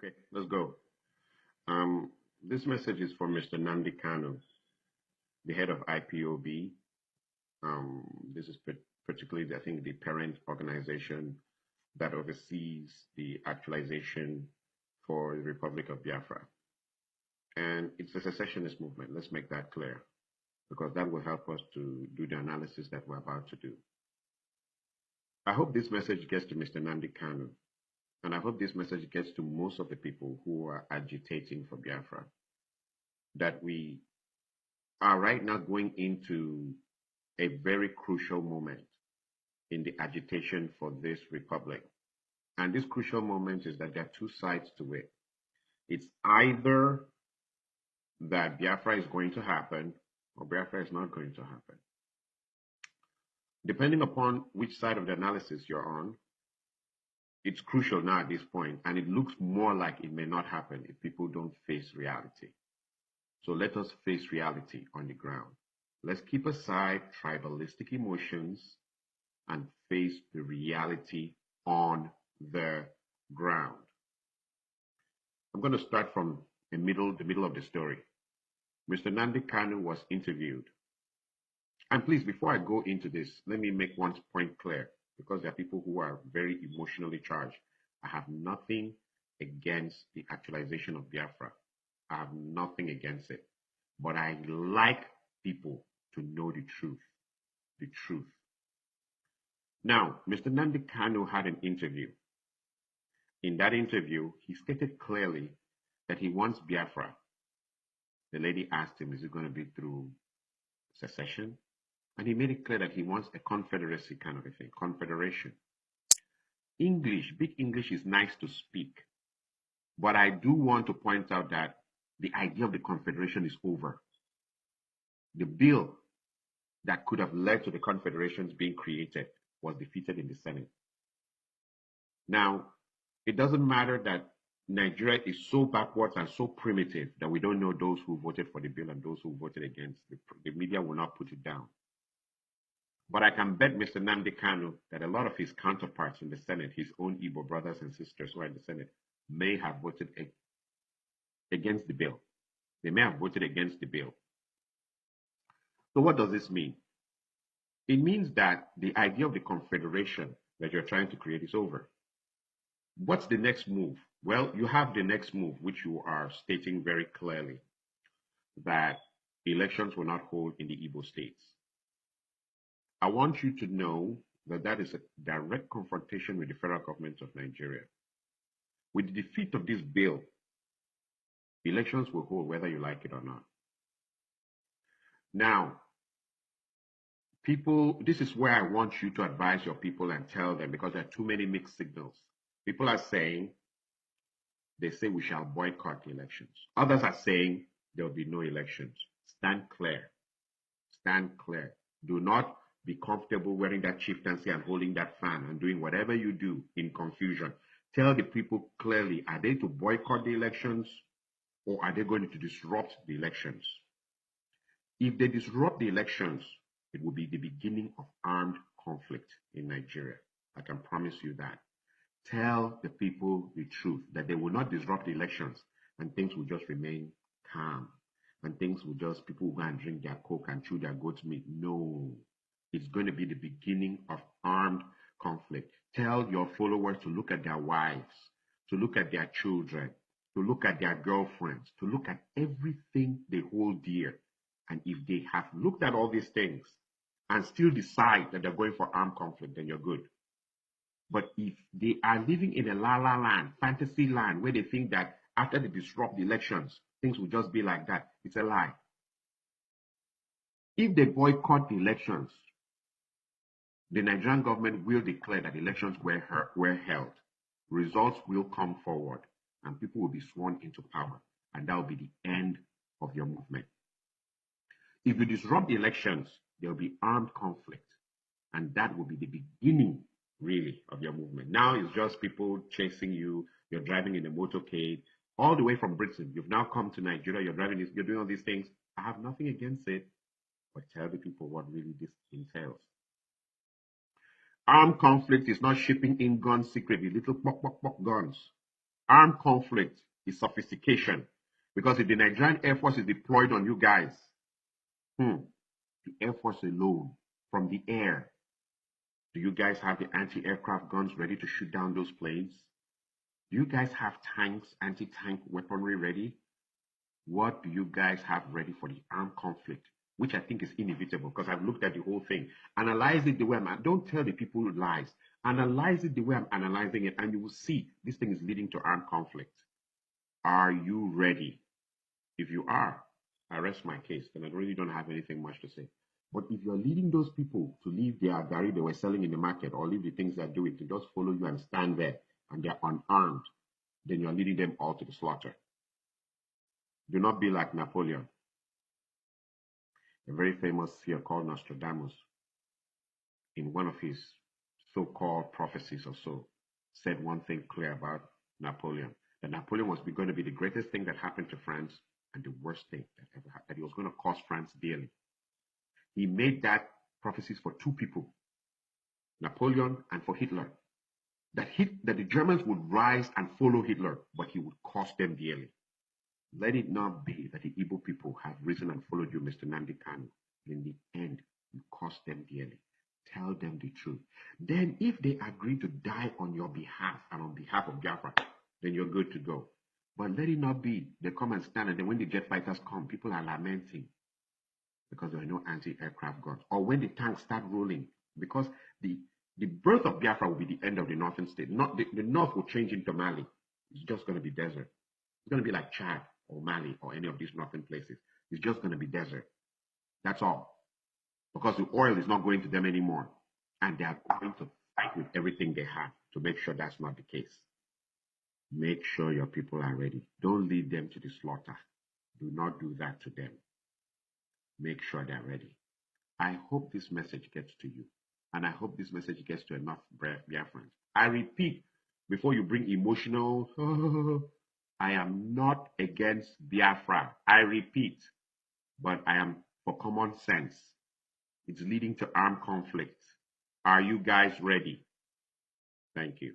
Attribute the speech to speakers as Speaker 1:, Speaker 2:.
Speaker 1: Okay, let's go. Um, this message is for Mr. Nnamdi Kanu, the head of IPOB. This is particularly, I think, the parent organization that oversees the actualization for the Republic of Biafra. And it's a secessionist movement. Let's make that clear, because that will help us to do the analysis that we're about to do. I hope this message gets to Mr. Nnamdi Kanu, and I hope this message gets to most of the people who are agitating for Biafra, that we are right now going into a very crucial moment in the agitation for this republic. And this crucial moment is that there are two sides to it. It's either that Biafra is going to happen or Biafra is not going to happen. Depending upon which side of the analysis you're on, it's crucial now at this point, and it looks more like it may not happen if people don't face reality. So let us face reality on the ground. Let's keep aside tribalistic emotions and face the reality on the ground. I'm going to start from the middle of the story. Mr. Nnamdi Kanu was interviewed. And please, before I go into this, let me make one point clear, because there are people who are very emotionally charged. I have nothing against the actualization of Biafra. I have nothing against it. But I like people to know the truth. The truth. Now, Mr. Nnamdi Kanu had an interview. In that interview, he stated clearly that he wants Biafra. The lady asked him, is it going to be through secession? And he made it clear that he wants a confederacy kind of a thing, confederation. English, big English is nice to speak. But I do want to point out that the idea of the confederation is over. The bill that could have led to the confederations being created was defeated in the Senate. Now, it doesn't matter that Nigeria is so backwards and so primitive that we don't know those who voted for the bill and those who voted against. The media will not put it down. But I can bet Mr. Nnamdi Kanu that a lot of his counterparts in the Senate, his own Igbo brothers and sisters who are in the Senate, may have voted against the bill. They may have voted against the bill. So what does this mean? It means that the idea of the confederation that you're trying to create is over. What's the next move? Well, you have the next move, which you are stating very clearly, that elections will not hold in the Igbo states. I want you to know that that is a direct confrontation with the federal government of Nigeria. With the defeat of this bill, elections will hold whether you like it or not. Now, people, this is where I want you to advise your people and tell them, because there are too many mixed signals. People are saying, they say we shall boycott the elections. Others are saying there will be no elections. Stand clear. Stand clear. Do not be comfortable wearing that chieftaincy and holding that fan and doing whatever you do in confusion. Tell the people clearly, are they to boycott the elections or are they going to disrupt the elections? If they disrupt the elections, it will be the beginning of armed conflict in Nigeria. I can promise you that. Tell the people the truth, that they will not disrupt the elections and things will just remain calm. And things will just, people will go and drink their coke and chew their goat's meat. No, it's going to be the beginning of armed conflict. Tell your followers to look at their wives, to look at their children, to look at their girlfriends, to look at everything they hold dear. And if they have looked at all these things and still decide that they're going for armed conflict, then you're good. But if they are living in a la-la land, fantasy land, where they think that after they disrupt the elections, things will just be like that, it's a lie. If they boycott the elections, the Nigerian government will declare that elections were held. Results will come forward, and people will be sworn into power, and that will be the end of your movement. If you disrupt the elections, there will be armed conflict, and that will be the beginning, really, of your movement. Now it's just people chasing you. You're driving in a motorcade all the way from Britain. You've now come to Nigeria. You're driving this. You're doing all these things. I have nothing against it, but tell the people what really this entails. Armed conflict is not shipping in guns secretly, little pop guns. Armed conflict is sophistication. Because if the Nigerian Air Force is deployed on you guys, the Air Force alone, from the air, do you guys have the anti-aircraft guns ready to shoot down those planes? Do you guys have tanks, anti-tank weaponry ready? What do you guys have ready for the armed conflict? Which I think is inevitable because I've looked at the whole thing. Analyze it the way don't tell the people lies. Analyze it the way I'm analyzing it, and you will see this thing is leading to armed conflict. Are you ready? If you are, I rest my case, then I really don't have anything much to say. But if you're leading those people to leave their gari they were selling in the market or leave the things they're doing to just follow you and stand there and they're unarmed, then you're leading them all to the slaughter. Do not be like Napoleon, a very famous seer called Nostradamus, in one of his so-called prophecies or so, said one thing clear about Napoleon, that Napoleon was going to be the greatest thing that happened to France and the worst thing that ever happened, that he was going to cost France dearly. He made that prophecies for two people, Napoleon and for Hitler, that the Germans would rise and follow Hitler, but he would cost them dearly. Let it not be that the Igbo people have risen and followed you, Mr. Nnamdi Kanu. In the end, you cost them dearly. Tell them the truth. Then if they agree to die on your behalf and on behalf of Biafra, then you're good to go. But let it not be they come and stand, and then when the jet fighters come, people are lamenting because there are no anti-aircraft guns. Or when the tanks start rolling, because the birth of Biafra will be the end of the northern state. The north will change into Mali. It's just going to be desert. It's going to be like Chad or Mali or any of these northern places. It's just going to be desert. That's all. Because the oil is not going to them anymore. And they are going to fight with everything they have to make sure that's not the case. Make sure your people are ready. Don't lead them to the slaughter. Do not do that to them. Make sure they're ready. I hope this message gets to you. And I hope this message gets to enough Biafrans. I repeat, before you bring emotional, I am not against Biafra. I repeat, but I am for common sense. It's leading to armed conflict. Are you guys ready? Thank you.